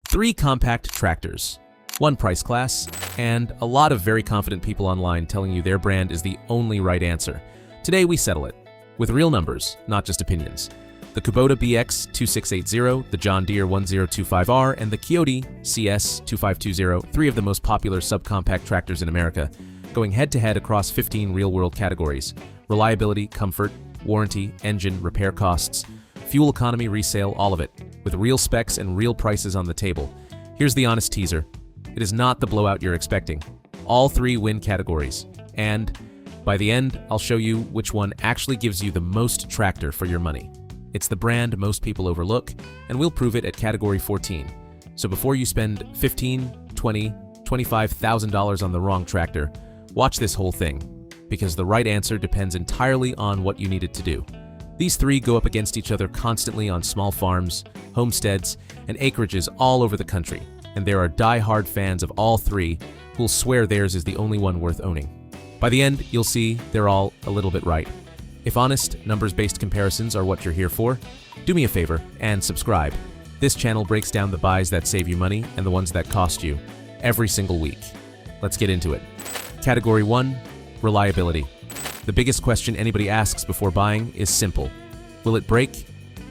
3 compact tractors, 1 price class, and a lot of very confident people online telling you their brand is the only right answer. Today we settle it, with real numbers, not just opinions. The Kubota BX2680, the John Deere 1025R, and the Kioti CS2520, 3 of the most popular subcompact tractors in America, going head-to-head across 15 real-world categories: reliability, comfort, warranty, engine, repair costs, fuel economy, resale, all of it, with real specs and real prices on the table. Here's the honest teaser. It is not the blowout you're expecting. All 3 win categories, and by the end, I'll show you which one actually gives you the most tractor for your money. It's the brand most people overlook, and we'll prove it at Category 14. So before you spend $15,000, $20,000, $25,000 on the wrong tractor, watch this whole thing, because the right answer depends entirely on what you need it to do. These 3 go up against each other constantly on small farms, homesteads, and acreages all over the country, and there are die-hard fans of all 3 who'll swear theirs is the only one worth owning. By the end, you'll see they're all a little bit right. If honest, numbers-based comparisons are what you're here for, do me a favor and subscribe. This channel breaks down the buys that save you money and the ones that cost you every single week. Let's get into it. Category 1, reliability. The biggest question anybody asks before buying is simple. Will it break?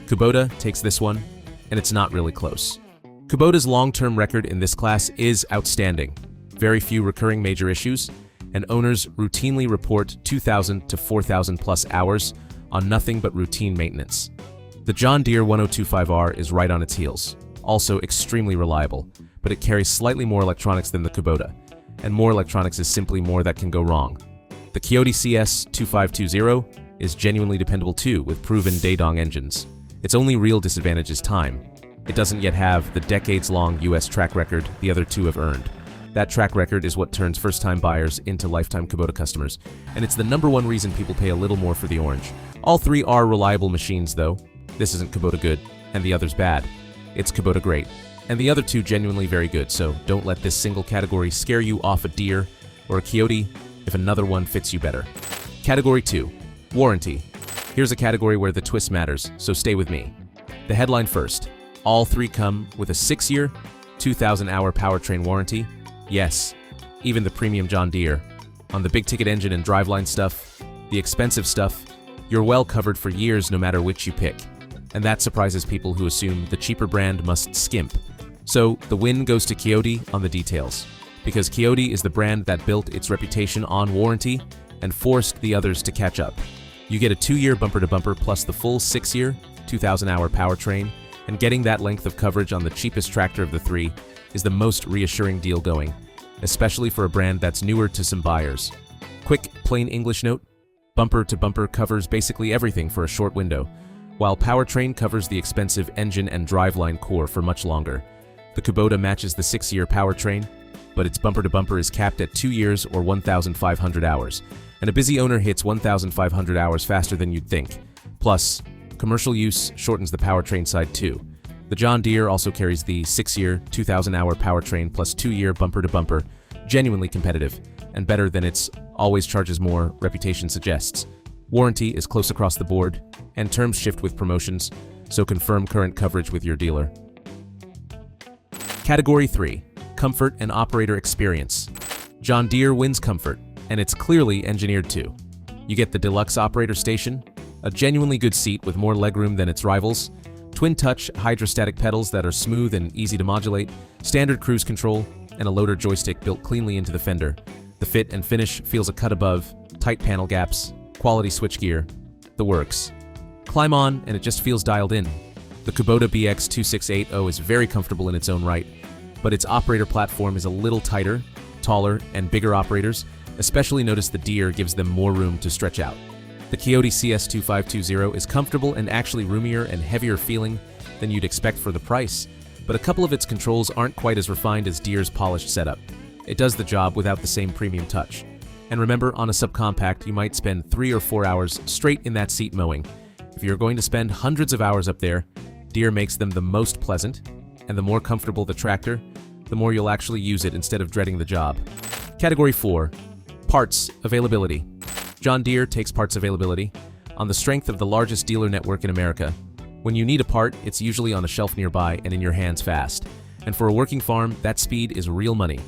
Kubota takes this one, and it's not really close. Kubota's long-term record in this class is outstanding. Very few recurring major issues, and owners routinely report 2,000 to 4,000 plus hours on nothing but routine maintenance. The John Deere 1025R is right on its heels, also extremely reliable, but it carries slightly more electronics than the Kubota, and more electronics is simply more that can go wrong. The Kioti CS2520 is genuinely dependable too, with proven Daedong engines. Its only real disadvantage is time. It doesn't yet have the decades-long US track record the other 2 have earned. That track record is what turns first-time buyers into lifetime Kubota customers, and it's the #1 reason people pay a little more for the orange. All 3 are reliable machines though. This isn't Kubota good, and the other's bad. It's Kubota great, and the other 2 genuinely very good, so don't let this single category scare you off a Deere or a Kioti if another one fits you better. Category 2, warranty. Here's a category where the twist matters, so stay with me. The headline first. All 3 come with a 6-year, 2,000-hour powertrain warranty. Yes, even the premium John Deere. On the big-ticket engine and driveline stuff, the expensive stuff, you're well covered for years no matter which you pick. And that surprises people who assume the cheaper brand must skimp. So the win goes to Kioti on the details, because Kioti is the brand that built its reputation on warranty and forced the others to catch up. You get a 2-year bumper-to-bumper plus the full 6-year, 2,000-hour powertrain, and getting that length of coverage on the cheapest tractor of the 3 is the most reassuring deal going, especially for a brand that's newer to some buyers. Quick, plain English note: bumper-to-bumper covers basically everything for a short window, while powertrain covers the expensive engine and driveline core for much longer. The Kubota matches the 6-year powertrain, but its bumper-to-bumper is capped at 2 years or 1,500 hours, and a busy owner hits 1,500 hours faster than you'd think. Plus, commercial use shortens the powertrain side too. The John Deere also carries the 6-year, 2,000-hour powertrain plus 2-year bumper-to-bumper, genuinely competitive, and better than its always charges more reputation suggests. Warranty is close across the board, and terms shift with promotions, so confirm current coverage with your dealer. Category 3, comfort and operator experience. John Deere wins comfort, and it's clearly engineered to. You get the deluxe operator station, a genuinely good seat with more legroom than its rivals, twin-touch hydrostatic pedals that are smooth and easy to modulate, standard cruise control, and a loader joystick built cleanly into the fender. The fit and finish feels a cut above, tight panel gaps, quality switchgear, the works. Climb on and it just feels dialed in. The Kubota BX2680 is very comfortable in its own right, but its operator platform is a little tighter, taller, and bigger operators especially notice the Deere gives them more room to stretch out. The Kioti CS2520 is comfortable and actually roomier and heavier feeling than you'd expect for the price, but a couple of its controls aren't quite as refined as Deere's polished setup. It does the job without the same premium touch. And remember, on a subcompact, you might spend 3 or 4 hours straight in that seat mowing. If you're going to spend hundreds of hours up there, Deere makes them the most pleasant, and the more comfortable the tractor, the more you'll actually use it instead of dreading the job. Category 4. Parts availability. John Deere takes parts availability on the strength of the largest dealer network in America. When you need a part, it's usually on a shelf nearby and in your hands fast. And for a working farm, that speed is real money.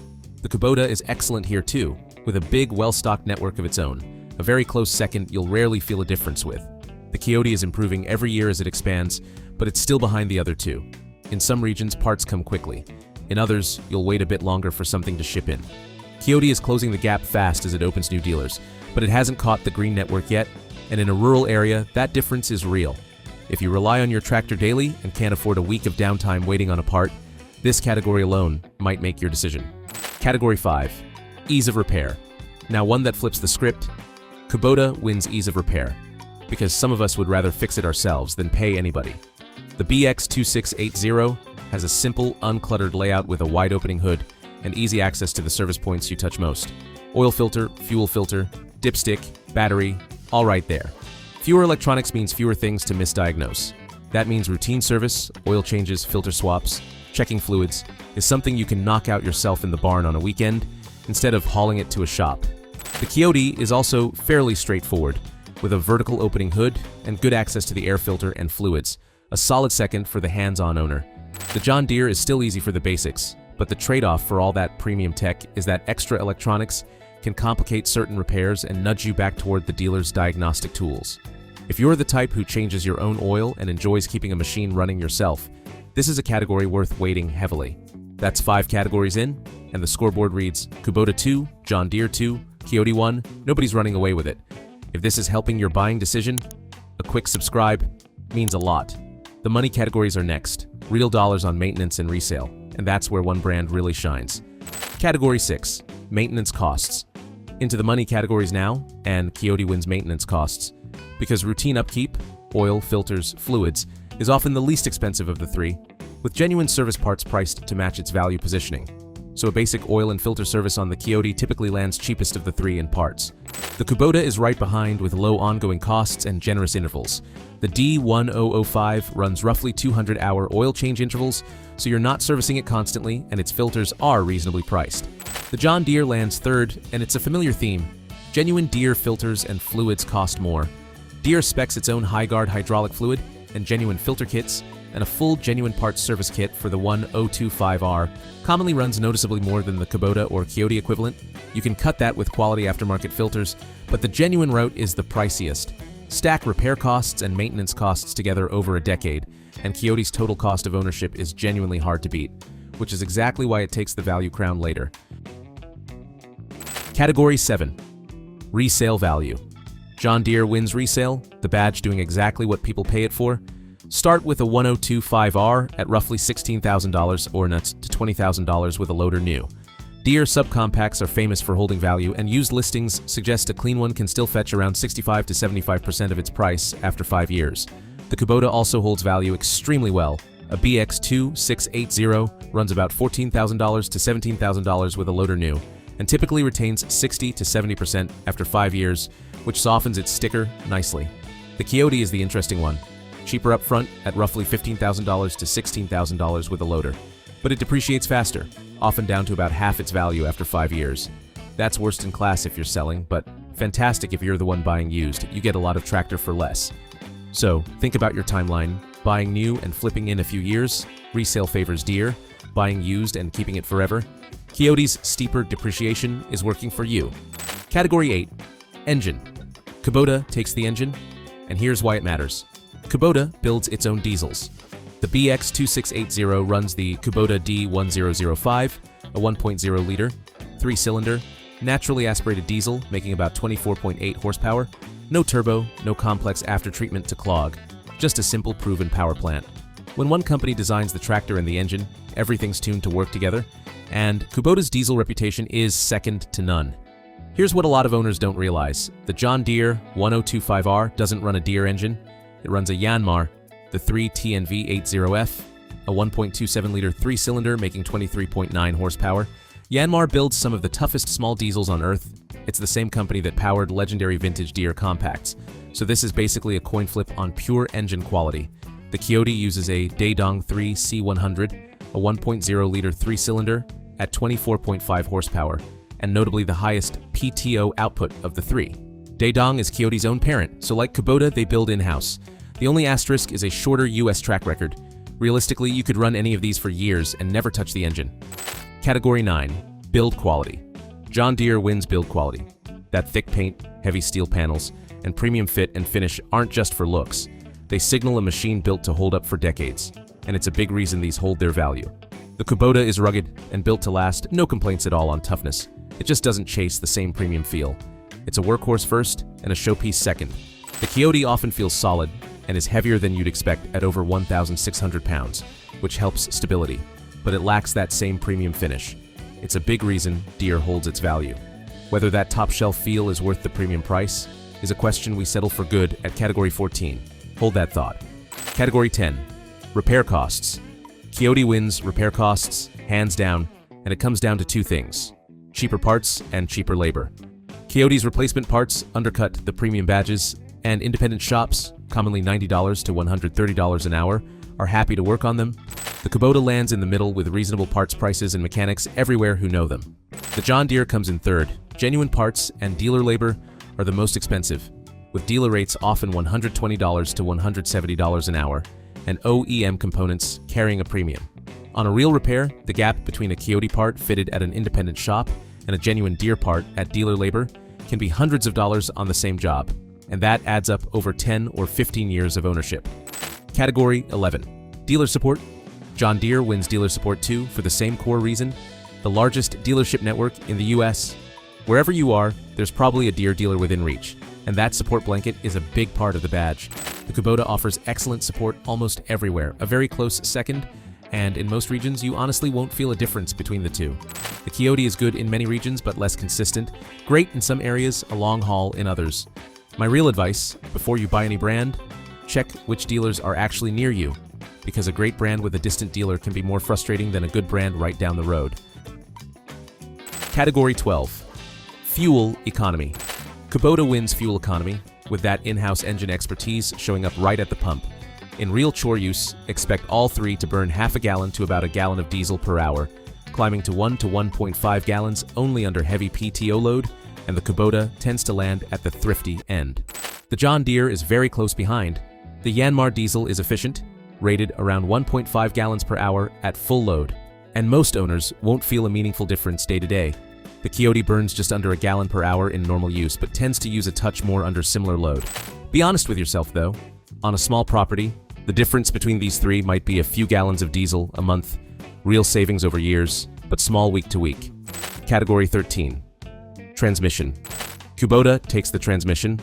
The Kubota is excellent here too, with a big, well-stocked network of its own. A very close second you'll rarely feel a difference with. The Kioti is improving every year as it expands, but it's still behind the other two. In some regions, parts come quickly. In others, you'll wait a bit longer for something to ship in. Kioti is closing the gap fast as it opens new dealers, but it hasn't caught the green network yet, and in a rural area, that difference is real. If you rely on your tractor daily and can't afford a week of downtime waiting on a part, this category alone might make your decision. Category 5. Ease of repair. Now one that flips the script, Kubota wins ease of repair, because some of us would rather fix it ourselves than pay anybody. The BX2680 has a simple, uncluttered layout with a wide opening hood and easy access to the service points you touch most. Oil filter, fuel filter, dipstick, battery, all right there. Fewer electronics means fewer things to misdiagnose. That means routine service, oil changes, filter swaps, checking fluids, is something you can knock out yourself in the barn on a weekend instead of hauling it to a shop. The Kioti is also fairly straightforward, with a vertical opening hood and good access to the air filter and fluids, a solid second for the hands-on owner. The John Deere is still easy for the basics, but the trade-off for all that premium tech is that extra electronics can complicate certain repairs and nudge you back toward the dealer's diagnostic tools. If you're the type who changes your own oil and enjoys keeping a machine running yourself, this is a category worth weighting heavily. That's 5 categories in, and the scoreboard reads Kubota 2, John Deere 2, Kioti 1, nobody's running away with it. If this is helping your buying decision, a quick subscribe means a lot. The money categories are next, real dollars on maintenance and resale, and that's where one brand really shines. Category 6, maintenance costs. Into the money categories now, and Kioti wins maintenance costs, because routine upkeep, oil, filters, fluids, is often the least expensive of the three, with genuine service parts priced to match its value positioning. So a basic oil and filter service on the Kioti typically lands cheapest of the three in parts. The Kubota is right behind with low ongoing costs and generous intervals. The D1005 runs roughly 200-hour oil change intervals, so you're not servicing it constantly, and its filters are reasonably priced. The John Deere lands third, and it's a familiar theme. Genuine Deere filters and fluids cost more. Deere specs its own high-guard hydraulic fluid and genuine filter kits, and a full genuine parts service kit for the 1025R commonly runs noticeably more than the Kubota or Kioti equivalent. You can cut that with quality aftermarket filters, but the genuine route is the priciest. Stack repair costs and maintenance costs together over a decade, and Kioti's total cost of ownership is genuinely hard to beat, which is exactly why it takes the value crown later. Category 7. Resale value. John Deere wins resale, the badge doing exactly what people pay it for. Start with a 1025R at roughly $16,000 or nuts to $20,000 with a loader new. Deere subcompacts are famous for holding value, and used listings suggest a clean one can still fetch around 65 to 75% of its price after 5 years. The Kubota also holds value extremely well. A BX2680 runs about $14,000 to $17,000 with a loader new, and typically retains 60 to 70% after 5 years, which softens its sticker nicely. The Kioti is the interesting one. Cheaper up front at roughly $15,000 to $16,000 with a loader, but it depreciates faster, often down to about half its value after 5 years. That's worst in class if you're selling, but fantastic if you're the one buying used. You get a lot of tractor for less. So think about your timeline. Buying new and flipping in a few years, resale favors Deere. Buying used and keeping it forever, Kioti's steeper depreciation is working for you. Category 8. Engine. Kubota takes the engine, and here's why it matters. Kubota builds its own diesels. The BX2680 runs the Kubota D1005, a 1.0-liter, 3-cylinder, naturally aspirated diesel making about 24.8 horsepower, no turbo, no complex aftertreatment to clog, just a simple proven power plant. When one company designs the tractor and the engine, everything's tuned to work together, and Kubota's diesel reputation is second to none. Here's what a lot of owners don't realize. The John Deere 1025R doesn't run a Deere engine. It runs a Yanmar, the 3TNV80F, a 1.27-liter 3-cylinder making 23.9 horsepower. Yanmar builds some of the toughest small diesels on Earth. It's the same company that powered legendary vintage Deere compacts. So this is basically a coin flip on pure engine quality. The Kioti uses a Daedong 3 C100, a 1.0-liter 3-cylinder at 24.5 horsepower, and notably the highest PTO output of the three. Daedong is Kioti's own parent, so like Kubota, they build in-house. The only asterisk is a shorter US track record. Realistically, you could run any of these for years and never touch the engine. Category 9. Build quality. John Deere wins build quality. That thick paint, heavy steel panels, and premium fit and finish aren't just for looks. They signal a machine built to hold up for decades, and it's a big reason these hold their value. The Kubota is rugged and built to last, no complaints at all on toughness. It just doesn't chase the same premium feel. It's a workhorse first and a showpiece second. The Kioti often feels solid and is heavier than you'd expect at over 1,600 pounds, which helps stability, but it lacks that same premium finish. It's a big reason Deere holds its value. Whether that top-shelf feel is worth the premium price is a question we settle for good at Category 14. Hold that thought. Category 10. Repair costs. Kioti wins repair costs, hands down, and it comes down to two things: cheaper parts and cheaper labor. Kioti's replacement parts undercut the premium badges, and independent shops, commonly $90 to $130 an hour, are happy to work on them. The Kubota lands in the middle with reasonable parts prices and mechanics everywhere who know them. The John Deere comes in third. Genuine parts and dealer labor are the most expensive, with dealer rates often $120 to $170 an hour, and OEM components carrying a premium. On a real repair, the gap between a Kioti part fitted at an independent shop and a genuine Deere part at dealer labor can be hundreds of dollars on the same job, and that adds up over 10 or 15 years of ownership. Category 11. Dealer support. John Deere wins dealer support too for the same core reason: the largest dealership network in the US. Wherever you are, there's probably a Deere dealer within reach, and that support blanket is a big part of the badge. The Kubota offers excellent support almost everywhere, a very close second, and in most regions you honestly won't feel a difference between the two. The Kioti is good in many regions but less consistent, great in some areas, a long haul in others. My real advice, before you buy any brand, check which dealers are actually near you, because a great brand with a distant dealer can be more frustrating than a good brand right down the road. Category 12. Fuel economy. Kubota wins fuel economy, with that in-house engine expertise showing up right at the pump. In real chore use, expect all three to burn half a gallon to about a gallon of diesel per hour, climbing to 1 to 1.5 gallons only under heavy PTO load, and the Kubota tends to land at the thrifty end. The John Deere is very close behind. The Yanmar diesel is efficient, rated around 1.5 gallons per hour at full load, and most owners won't feel a meaningful difference day to day. The Kioti burns just under a gallon per hour in normal use, but tends to use a touch more under similar load. Be honest with yourself though. On a small property, the difference between these three might be a few gallons of diesel a month, real savings over years, but small week to week. Category 13. Transmission. Kubota takes the transmission.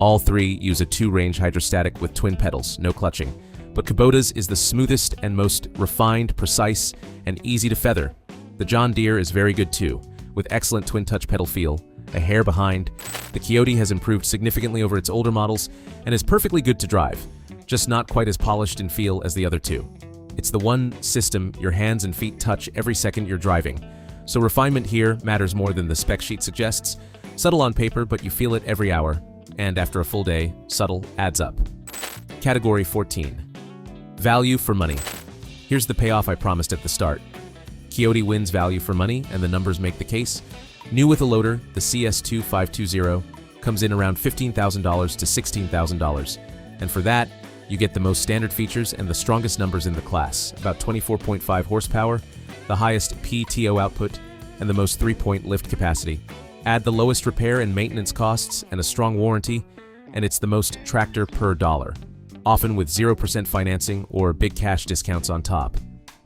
All three use a 2-range hydrostatic with twin pedals, no clutching. But Kubota's is the smoothest and most refined, precise, and easy to feather. The John Deere is very good too, with excellent twin-touch pedal feel, a hair behind. The Kioti has improved significantly over its older models and is perfectly good to drive, just not quite as polished in feel as the other two. It's the one system your hands and feet touch every second you're driving, so refinement here matters more than the spec sheet suggests. Subtle on paper, but you feel it every hour, and after a full day, subtle adds up. Category 14. Value for money. Here's the payoff I promised at the start. Kioti wins value for money, and the numbers make the case. New with a loader, the CS2520 comes in around $15,000 to $16,000, and for that, you get the most standard features and the strongest numbers in the class, about 24.5 horsepower, the highest PTO output, and the most 3-point lift capacity. Add the lowest repair and maintenance costs and a strong warranty, and it's the most tractor per dollar, often with 0% financing or big cash discounts on top.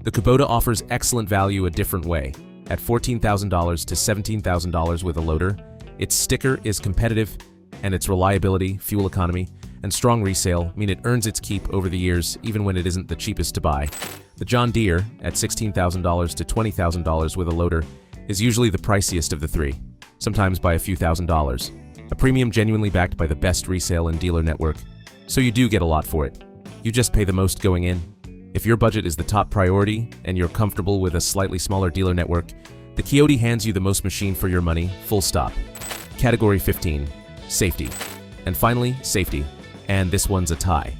The Kubota offers excellent value a different way. At $14,000 to $17,000 with a loader, its sticker is competitive, and its reliability, fuel economy, and strong resale mean it earns its keep over the years even when it isn't the cheapest to buy. The John Deere, at $16,000 to $20,000 with a loader, is usually the priciest of the three, sometimes by a few $1,000s. A premium genuinely backed by the best resale and dealer network, so you do get a lot for it. You just pay the most going in. If your budget is the top priority and you're comfortable with a slightly smaller dealer network, the Kioti hands you the most machine for your money, full stop. Category 15. Safety. And finally, safety. And this one's a tie.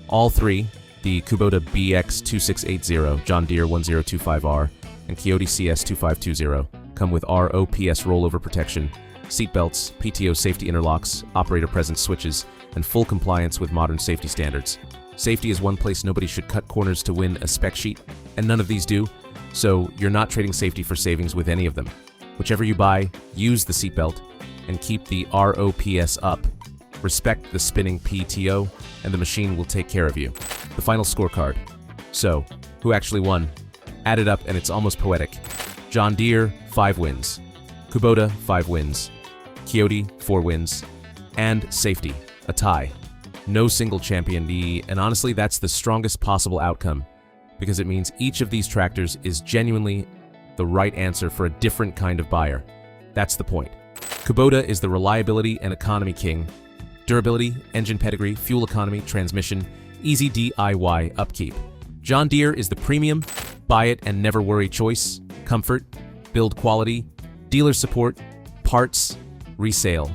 All three, the Kubota BX2680, John Deere 1025R, and Kioti CS2520, come with ROPS rollover protection, seatbelts, PTO safety interlocks, operator presence switches, and full compliance with modern safety standards. Safety is one place nobody should cut corners to win a spec sheet, and none of these do, so you're not trading safety for savings with any of them. Whichever you buy, use the seatbelt, and keep the ROPS up. Respect the spinning PTO, and the machine will take care of you. The final scorecard. So, who actually won? Add it up and it's almost poetic. John Deere, 5 wins. Kubota, 5 wins. Kioti, 4 wins. And safety, a tie. No single champion, and honestly that's the strongest possible outcome, because it means each of these tractors is genuinely the right answer for a different kind of buyer. That's the point. Kubota is the reliability and economy king. Durability, engine pedigree, fuel economy, transmission, easy DIY upkeep. John Deere is the premium, buy it and never worry choice, comfort, build quality, dealer support, parts, resale.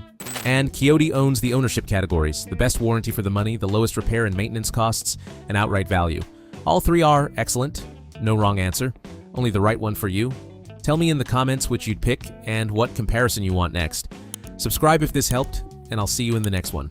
And Kioti owns the ownership categories, the best warranty for the money, the lowest repair and maintenance costs, and outright value. All 3 are excellent, no wrong answer, only the right one for you. Tell me in the comments which you'd pick and what comparison you want next. Subscribe if this helped, and I'll see you in the next one.